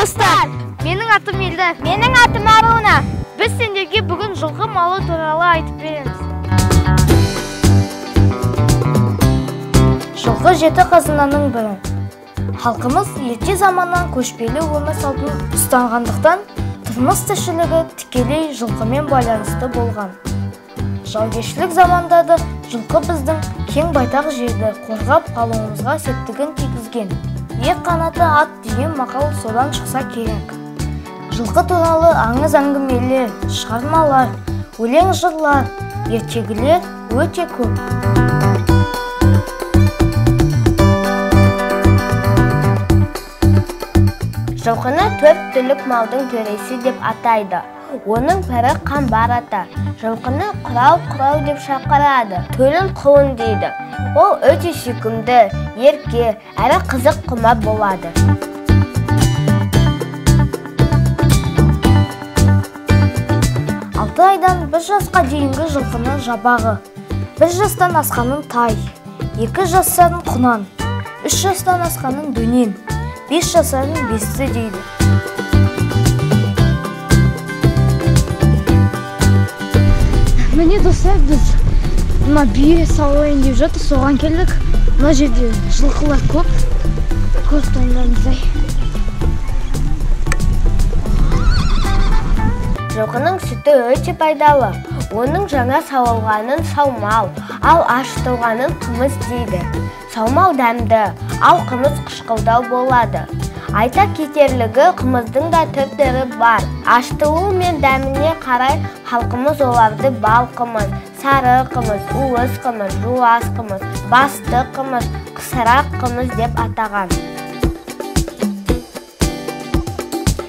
достар! Менің атым Елді. Менің атым Аруна. Біз сендерге бүгін жылқы малы туралы айтып береміз. Жылқы жеті қазынаның бірі. Халқымыз ерте заманнан көшпелі өмір салтын ұстанғандықтан, тұрмыс тіршілігі тікелей жылқымен байланысты болған. Жаугершілік заманда жылқы біздің кең байтақ жерді қорғап қалуымызға септігін тигізген. Ек қанаты ат деген мақал содан шықса керек. Жылқы туралы аңыз әңгімелер, шығармалар, өлең жырлар, ертегілер өте көп. Жылқыны төрт түлік малдың төресі деп атайды. Оның бірі Қамбар ата. Жылқыны құрау деп шақырады. Төлін құлын дейді. Ол өте сүйкімді, ерке, әрі қызық құма болады. Алты айдан 1 жасқа дейінгі жылқыны жабағы, 1 жастан асқанын тай, 2 жастан құнан, 3 жастан асқанын дөнен, 5 жасарын бесті дейді. Міне достар, біз мына бие сауайын деп жатыр, соған келдік. Мына жерде жылқылар көп. Көріп тұрғандарыңыздай. Жылқының сүті өте пайдалы. Оның жаңа сауылғанын саумал, ал ашытылғанын қымыз дейді. Саумал дәмді, ал қымыз қышқылдау болады. Айта кетерлігі, қымыздың да түрлері бар. Ашытылуы мен дәміне қарай халқымыз оларды бал қымыз, сары қымыз, уыз қымыз, жуас қымыз, басты қымыз, қысырақ қымыз деп атаған.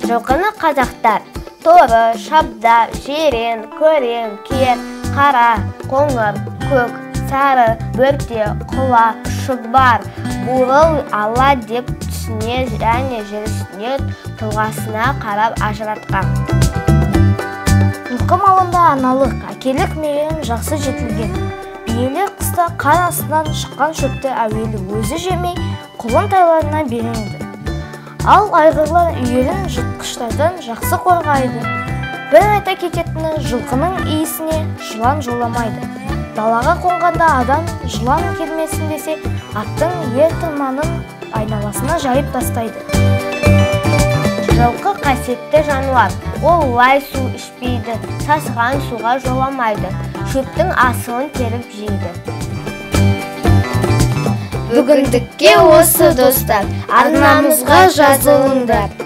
Жылқыны қазақтар торы, шабдар, жирен, көрен, кер, қара, қоңыр, көк, сары, бөрте, құла, шұбар, бурыл, ала деп түсіне және жүрісіне, тұлғасына қарап ажыратқан. Жылқы малында аналық, әкелік мейірім жақсы жетілген. Биелер қыста қар астынан шыққан шөпті әуелі өзі жемей, құлын тайларына береді. Ал айғырлар үйірін жыртқыштардан жақсы қорғайды. Бір айта кететіні, жылқының иісіне жылан жоламайды. Далаға қонғанда адам жылан келмесін десе, аттың ер-тұрманын айналасына жайып тастайды. Жылқы қасиетті жануар. Ол лай су ішпейді, сасыған суға жоламайды, шөптің асылын теріп жейді. Бүгіндікке осы достар, арнамызға жазылыңдар.